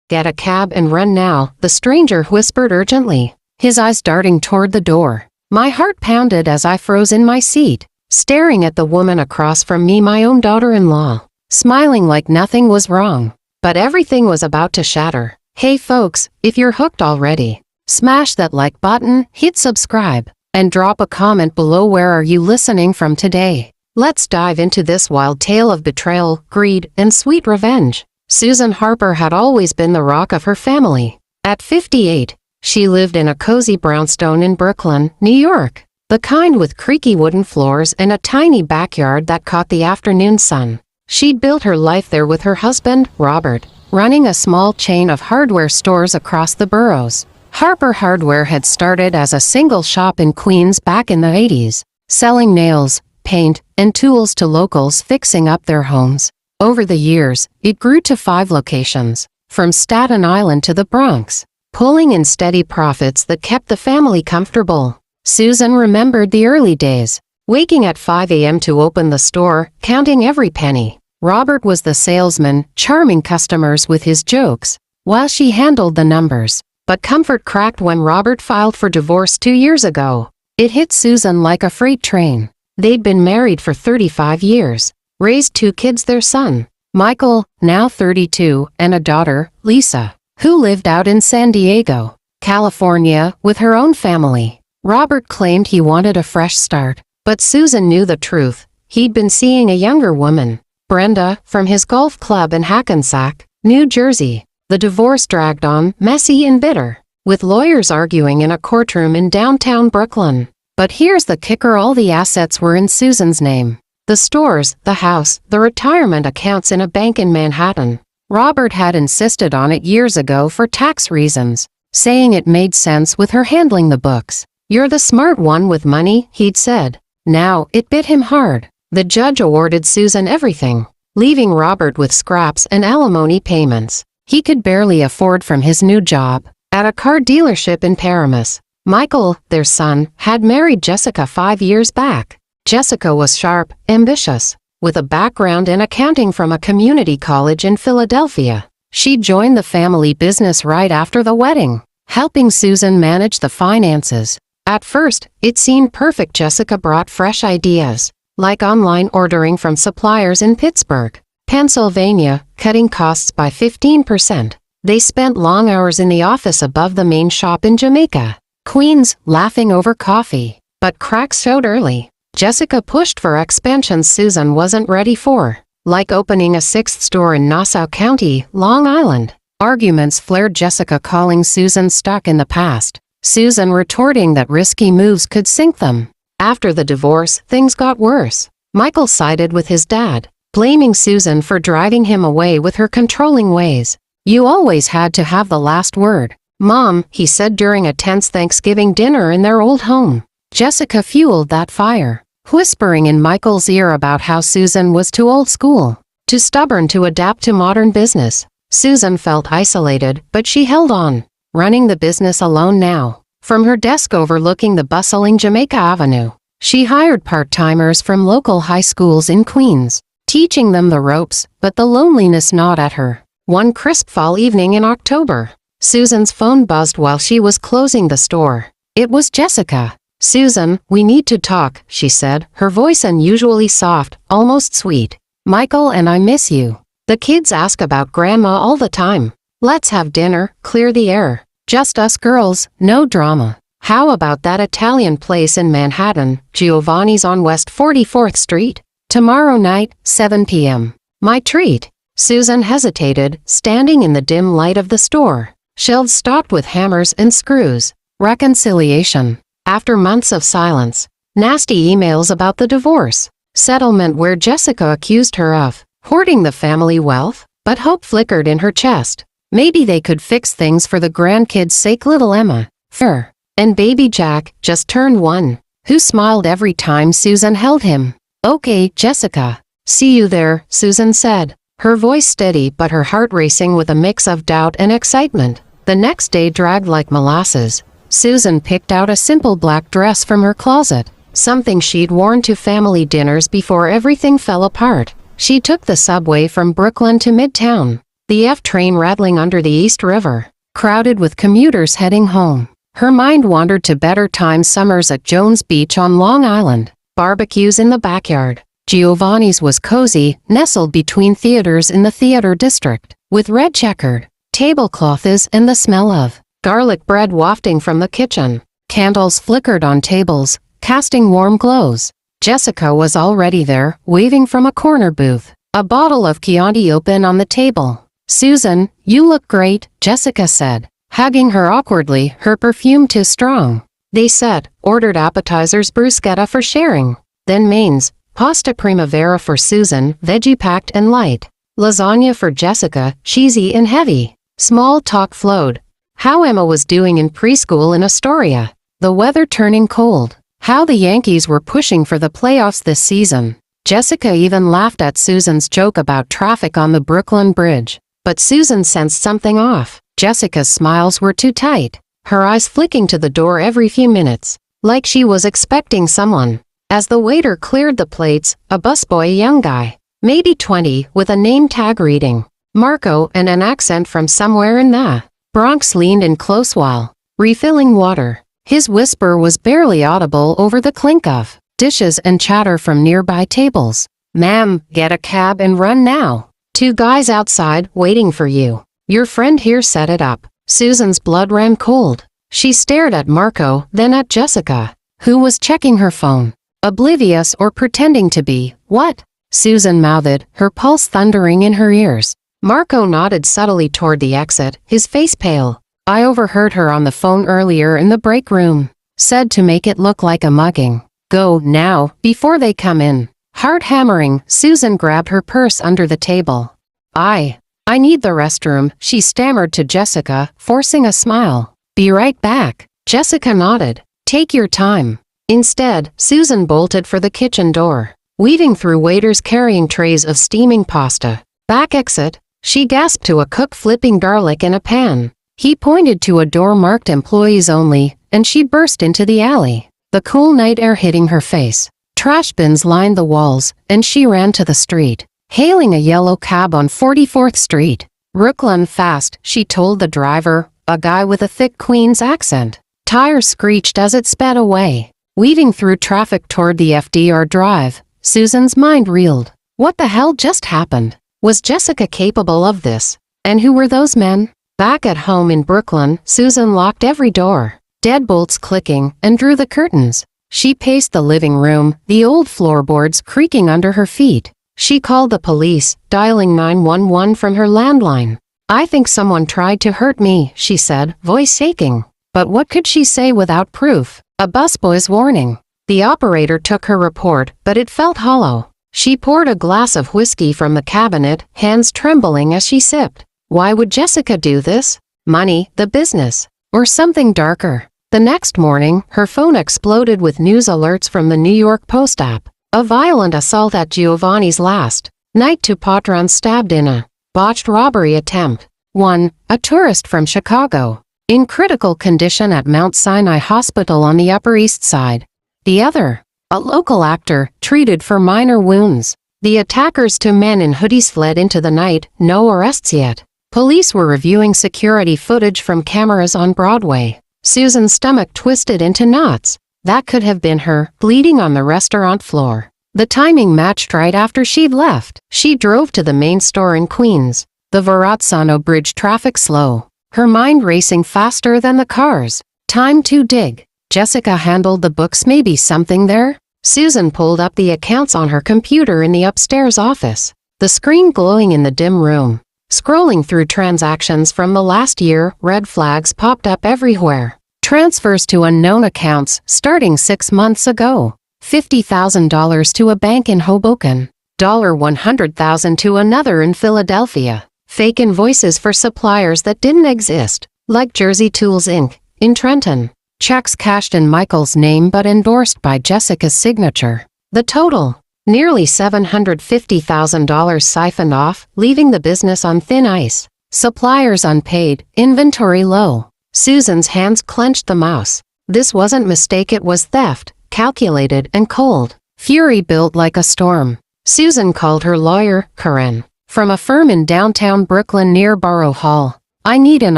Get a cab and run now, the stranger whispered urgently, his eyes darting toward the door. My heart pounded as I froze in my seat, staring at the woman across from me, my own daughter-in-law, smiling like nothing was wrong. But everything was about to shatter. Hey folks, if you're hooked already, smash that like button, hit subscribe, and drop a comment below. Where are you listening from today? Let's dive into this wild tale of betrayal, greed, and sweet revenge. Susan Harper had always been the rock of her family. At 58, she lived in a cozy brownstone in Brooklyn, New York, the kind with creaky wooden floors and a tiny backyard that caught the afternoon sun. She'd built her life there with her husband, Robert, running a small chain of hardware stores across the boroughs. Harper Hardware had started as a single shop in Queens back in the 80s, selling nails, paint, and tools to locals fixing up their homes. Over the years, it grew to 5 locations, from Staten Island to the Bronx, pulling in steady profits that kept the family comfortable. Susan remembered the early days, waking at 5 a.m. to open the store, counting every penny. Robert was the salesman, charming customers with his jokes, while she handled the numbers. But comfort cracked when Robert filed for divorce 2 years ago. It hit Susan like a freight train. They'd been married for 35 years, raised 2 kids, their son, Michael, now 32, and a daughter, Lisa, who lived out in San Diego, California, with her own family. Robert claimed he wanted a fresh start, but Susan knew the truth. He'd been seeing a younger woman, Brenda, from his golf club in Hackensack, New Jersey. The divorce dragged on, messy and bitter, with lawyers arguing in a courtroom in downtown Brooklyn. But here's the kicker: all the assets were in Susan's name. The stores, the house, the retirement accounts in a bank in Manhattan. Robert had insisted on it years ago for tax reasons, saying it made sense with her handling the books. You're the smart one with money, he'd said. Now, it bit him hard. The judge awarded Susan everything, leaving Robert with scraps and alimony payments he could barely afford from his new job at a car dealership in Paramus. Michael, their son, had married Jessica 5 years back. Jessica was sharp, ambitious, with a background in accounting from a community college in Philadelphia. She joined the family business right after the wedding, helping Susan manage the finances. At first, it seemed perfect. Jessica brought fresh ideas, like online ordering from suppliers in Pittsburgh, Pennsylvania, cutting costs by 15%. They spent long hours in the office above the main shop in Jamaica, Queens, laughing over coffee. But cracks showed early. Jessica pushed for expansion Susan wasn't ready for, like opening a 6th store in Nassau County, Long Island. Arguments flared, Jessica calling Susan stuck in the past, Susan retorting that risky moves could sink them. After the divorce, things got worse. Michael sided with his dad, blaming Susan for driving him away with her controlling ways. You always had to have the last word, Mom, he said during a tense Thanksgiving dinner in their old home. Jessica fueled that fire, whispering in Michael's ear about how Susan was too old school, too stubborn to adapt to modern business. Susan felt isolated, but she held on, running the business alone now. From her desk overlooking the bustling Jamaica Avenue, she hired part-timers from local high schools in Queens, teaching them the ropes, but the loneliness gnawed at her. One crisp fall evening in October, Susan's phone buzzed while she was closing the store. It was Jessica. Susan, we need to talk, she said, her voice unusually soft, almost sweet. Michael and I miss you. The kids ask about Grandma all the time. Let's have dinner, clear the air. Just us girls, no drama. How about that Italian place in Manhattan, Giovanni's on West 44th Street? Tomorrow night, 7 p.m. My treat. Susan hesitated, standing in the dim light of the store, shelves stocked with hammers and screws. Reconciliation. After months of silence, nasty emails about the divorce, settlement where Jessica accused her of hoarding the family wealth, but hope flickered in her chest. Maybe they could fix things for the grandkids' sake. Little Emma, Fer, and baby Jack, just turned 1, who smiled every time Susan held him. Okay, Jessica. See you there, Susan said, her voice steady but her heart racing with a mix of doubt and excitement. The next day dragged like molasses. Susan picked out a simple black dress from her closet, something she'd worn to family dinners before everything fell apart. She took the subway from Brooklyn to Midtown, The F train rattling under the East River, crowded with commuters heading home. Her mind wandered to better times, summers at Jones Beach on Long Island, barbecues in the backyard. Giovanni's was cozy, nestled between theaters in the theater district, with red checkered tablecloths and the smell of garlic bread wafting from the kitchen. Candles flickered on tables, casting warm glows. Jessica was already there, waving from a corner booth, a bottle of Chianti open on the table. "Susan, you look great," Jessica said, hugging her awkwardly, her perfume too strong. They sat, ordered appetizers, bruschetta for sharing, then mains, pasta primavera for Susan, veggie-packed and light, lasagna for Jessica, cheesy and heavy. Small talk flowed. How Emma was doing in preschool in Astoria, the weather turning cold, how the Yankees were pushing for the playoffs this season. Jessica even laughed at Susan's joke about traffic on the Brooklyn Bridge. But Susan sensed something off. Jessica's smiles were too tight, her eyes flicking to the door every few minutes, like she was expecting someone. As the waiter cleared the plates, a busboy, a young guy, maybe 20, with a name tag reading Marco and an accent from somewhere in the Bronx, leaned in close while refilling water. His whisper was barely audible over the clink of dishes and chatter from nearby tables. "Ma'am, get a cab and run now. 2 guys outside waiting for you. Your friend here set it up." Susan's blood ran cold. She stared at Marco, then at Jessica, who was checking her phone, oblivious or pretending to be. "What?" Susan mouthed, her pulse thundering in her ears. Marco nodded subtly toward the exit, his face pale. "I overheard her on the phone earlier in the break room. Said to make it look like a mugging. Go now, before they come in." Heart hammering, Susan grabbed her purse under the table. I need the restroom," she stammered to Jessica, forcing a smile. "Be right back." Jessica nodded. "Take your time." Instead, Susan bolted for the kitchen door, weaving through waiters carrying trays of steaming pasta. "Back exit." She gasped to a cook flipping garlic in a pan. He pointed to a door marked employees only, and she burst into the alley, the cool night air hitting her face. Trash bins lined the walls, and she ran to the street, hailing a yellow cab on 44th Street. "Brooklyn fast," she told the driver, a guy with a thick Queens accent. Tires screeched as it sped away, weaving through traffic toward the FDR Drive. Susan's mind reeled. What the hell just happened? Was Jessica capable of this? And who were those men? Back at home in Brooklyn, Susan locked every door, deadbolts clicking, and drew the curtains. She paced the living room, the old floorboards creaking under her feet. She called the police, dialing 911 from her landline. "I think someone tried to hurt me," she said, voice shaking. But what could she say without proof? A busboy's warning. The operator took her report, but it felt hollow. She poured a glass of whiskey from the cabinet, hands trembling as she sipped. Why would Jessica do this? Money, the business, or something darker? The next morning, her phone exploded with news alerts from the New York Post app. A violent assault at Giovanni's last night, 2 patrons stabbed in a botched robbery attempt. 1, a tourist from Chicago, in critical condition at Mount Sinai Hospital on the Upper East Side. The other, a local actor, treated for minor wounds. The attackers, 2 men in hoodies, fled into the night, no arrests yet. Police were reviewing security footage from cameras on Broadway. Susan's stomach twisted into knots. That could have been her, bleeding on the restaurant floor. The timing matched right after she'd left. She drove to the main store in Queens, the Verrazzano Bridge, traffic slow, her mind racing faster than the cars. Time to dig. Jessica handled the books. Maybe something there? Susan pulled up the accounts on her computer in the upstairs office, the screen glowing in the dim room. Scrolling through transactions from the last year, red flags popped up everywhere. Transfers to unknown accounts starting 6 months ago. $50,000 to a bank in Hoboken. $100,000 to another in Philadelphia. Fake invoices for suppliers that didn't exist, like Jersey Tools Inc. in Trenton. Checks cashed in Michael's name but endorsed by Jessica's signature. The total, nearly $750,000 siphoned off, leaving the business on thin ice. Suppliers unpaid, inventory low. Susan's hands clenched the mouse. This wasn't mistake, it was theft, calculated and cold. Fury built like a storm. Susan called her lawyer, Karen. from a firm in downtown Brooklyn near Borough Hall. I need an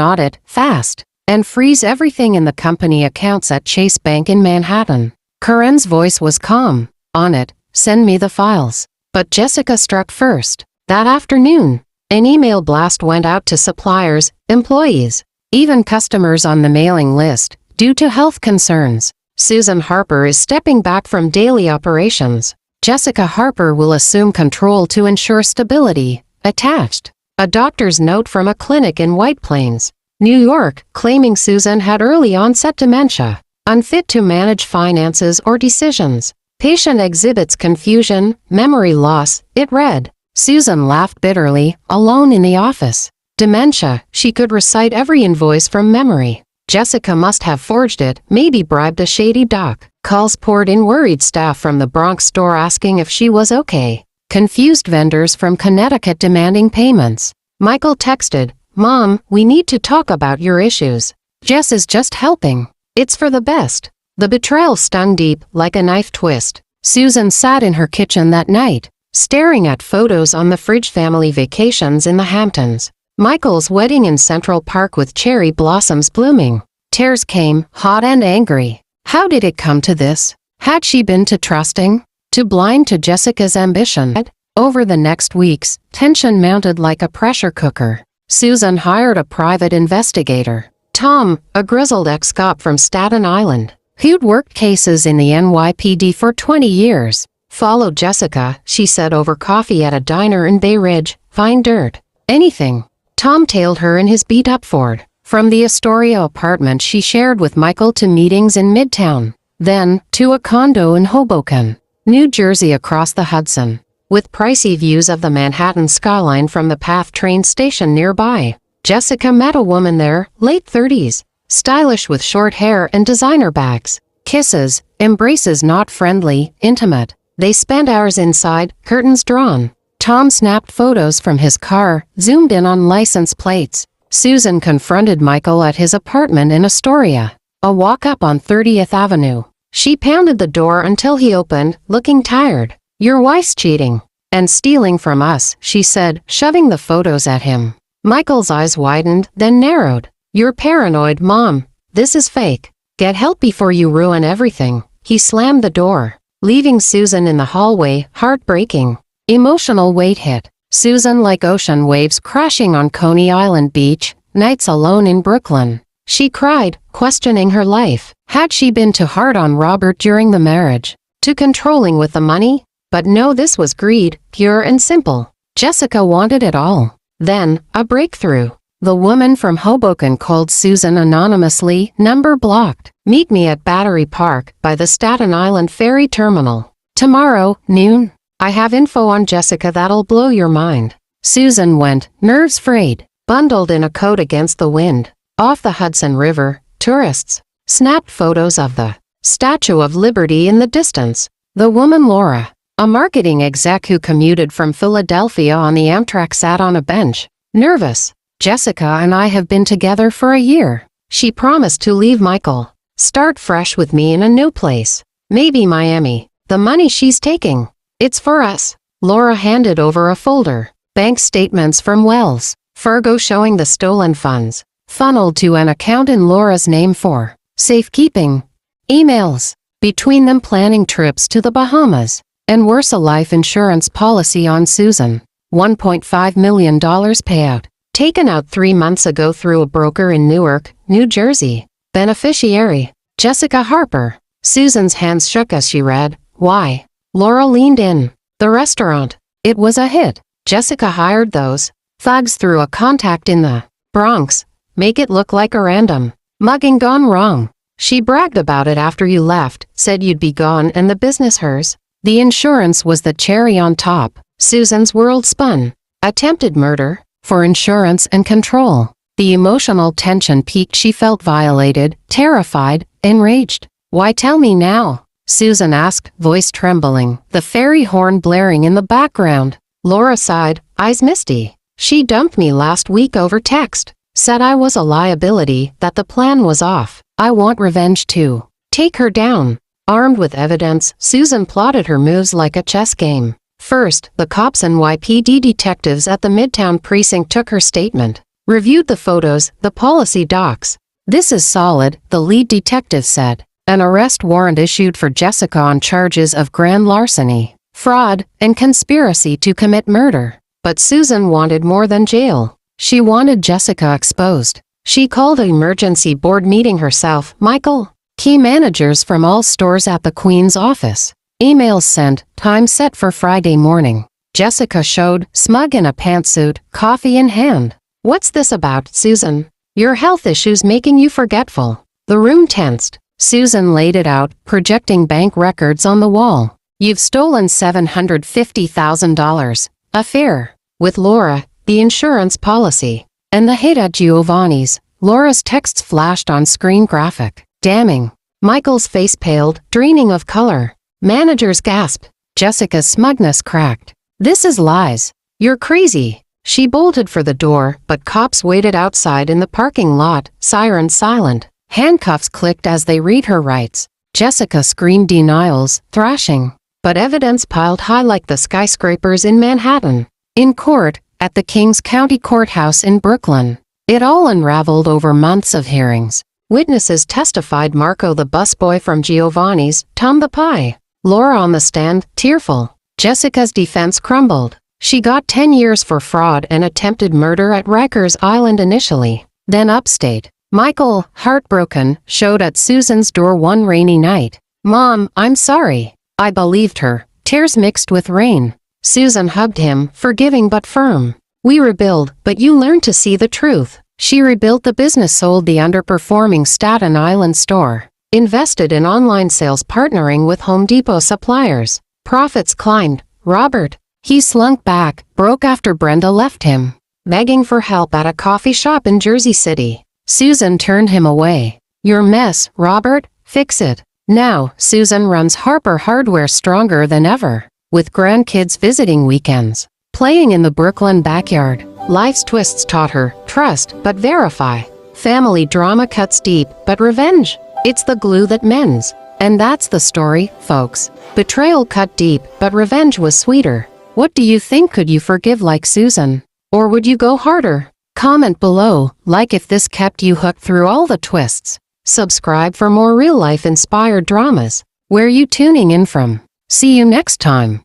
audit, fast, and freeze everything in the company accounts at Chase Bank in Manhattan. Karen's voice was calm. On it, send me the files. But Jessica struck first. That afternoon, an email blast went out to suppliers, employees, even customers on the mailing list, due to health concerns. Susan Harper is stepping back from daily operations. Jessica Harper will assume control to ensure stability. Attached, a doctor's note from a clinic in White Plains, New York, claiming Susan had early onset dementia, unfit to manage finances or decisions. Patient exhibits confusion, memory loss, it read. Susan laughed bitterly, alone in the office. Dementia, she could recite every invoice from memory. Jessica must have forged it, maybe bribed a shady doc. Calls poured in, worried staff from the Bronx store asking if she was okay. Confused vendors from Connecticut demanding payments. Michael texted, "Mom, we need to talk about your issues. Jess is just helping. It's for the best." The betrayal stung deep, like a knife twist. Susan sat in her kitchen that night, staring at photos on the Fridge family vacations in the Hamptons. Michael's wedding in Central Park with cherry blossoms blooming. Tears came, hot and angry. How did it come to this? Had she been too trusting? Too blind to Jessica's ambition? Over the next weeks, tension mounted like a pressure cooker. Susan hired a private investigator. Tom, a grizzled ex-cop from Staten Island, who'd worked cases in the NYPD for 20 years. Followed Jessica, she said over coffee at a diner in Bay Ridge. Find dirt. Anything. Tom tailed her in his beat-up Ford. From the Astoria apartment she shared with Michael to meetings in Midtown. Then, to a condo in Hoboken, New Jersey across the Hudson, with pricey views of the Manhattan skyline from the PATH train station nearby. Jessica met a woman there, late 30s, stylish with short hair and designer bags. Kisses, embraces not friendly, intimate. They spent hours inside, curtains drawn. Tom snapped photos from his car, zoomed in on license plates. Susan confronted Michael at his apartment in Astoria, a walk-up on 30th Avenue. She pounded the door until he opened, looking tired. "Your wife's cheating and stealing from us," she said, shoving the photos at him. Michael's eyes widened, then narrowed. "You're paranoid, Mom. This is fake. Get help before you ruin everything." He slammed the door, leaving Susan in the hallway, heartbreaking. Emotional weight hit. Susan like ocean waves crashing on Coney Island Beach, nights alone in Brooklyn. She cried, questioning her life. Had she been too hard on Robert during the marriage? Too controlling with the money? But no, this was greed, pure and simple. Jessica wanted it all. Then, a breakthrough. The woman from Hoboken called Susan anonymously, number blocked. "Meet me at Battery Park, by the Staten Island ferry terminal. Tomorrow, noon. I have info on Jessica that'll blow your mind." Susan went, nerves frayed, bundled in a coat against the wind. Off the Hudson River, tourists snapped photos of the Statue of Liberty in the distance. The woman Laura, a marketing exec who commuted from Philadelphia on the Amtrak, sat on a bench, nervous. "Jessica and I have been together for a year. She promised to leave Michael, start fresh with me in a new place. Maybe Miami. The money she's taking, it's for us." Laura handed over a folder. Bank statements from Wells Fargo showing the stolen funds funneled to an account in Laura's name for safekeeping. Emails between them planning trips to the Bahamas, and worse, a life insurance policy on Susan. $1.5 million payout, taken out 3 months ago through a broker in Newark, New Jersey. Beneficiary, Jessica Harper. Susan's hands shook as she read. "Why?" Laura leaned in. "The restaurant. It was a hit. Jessica hired those thugs through a contact in the Bronx. Make it look like a random mugging gone wrong. She bragged about it after you left, said you'd be gone and the business hers. The insurance was the cherry on top." Susan's world spun. Attempted murder, for insurance and control. The emotional tension peaked. She felt violated, terrified, enraged. "Why tell me now?" Susan asked, voice trembling, the ferry horn blaring in the background. Laura sighed, eyes misty. "She dumped me last week over text. Said I was a liability, that the plan was off. I want revenge too. Take her down." Armed with evidence, Susan plotted her moves like a chess game. First, the cops and NYPD detectives at the Midtown precinct took her statement, reviewed the photos, the policy docs. "This is solid," the lead detective said. An arrest warrant issued for Jessica on charges of grand larceny, fraud, and conspiracy to commit murder. But Susan wanted more than jail. She wanted Jessica exposed. She called an emergency board meeting herself, Michael. Key managers from all stores at the Queen's office. Emails sent, time set for Friday morning. Jessica showed, smug in a pantsuit, coffee in hand. "What's this about, Susan? Your health issues making you forgetful." The room tensed. Susan laid it out, projecting bank records on the wall. "You've stolen $750,000. Affair with Laura, the insurance policy, and the hit at Giovanni's." Laura's texts flashed on screen graphic. Damning. Michael's face paled, draining of color. Managers gasped. Jessica's smugness cracked. "This is lies. You're crazy." She bolted for the door, but cops waited outside in the parking lot, sirens silent. Handcuffs clicked as they read her rights. Jessica screamed denials, thrashing. But evidence piled high like the skyscrapers in Manhattan. In court, at the Kings County Courthouse in Brooklyn, it all unraveled over months of hearings. Witnesses testified: Marco the busboy from Giovanni's, Tom the pie. Laura on the stand, tearful. Jessica's defense crumbled. She got 10 years for fraud and attempted murder at Rikers Island initially, then upstate. Michael, heartbroken, showed at Susan's door one rainy night. "Mom, I'm sorry." I believed her, tears mixed with rain. Susan hugged him, forgiving but firm. "We rebuild, but you learn to see the truth." She rebuilt the business, sold the underperforming Staten Island store, invested in online sales, partnering with Home Depot suppliers. Profits climbed. Robert, he slunk back, broke after Brenda left him, begging for help at a coffee shop in Jersey City. Susan turned him away. "Your mess, Robert, fix it." Now, Susan runs Harper Hardware stronger than ever, with grandkids visiting weekends, playing in the Brooklyn backyard. Life's twists taught her, trust, but verify. Family drama cuts deep, but revenge, it's the glue that mends. And that's the story, folks. Betrayal cut deep, but revenge was sweeter. What do you think? Could you forgive like Susan? Or would you go harder? Comment below, like if this kept you hooked through all the twists. Subscribe for more real-life inspired dramas. Where you tuning in from? See you next time.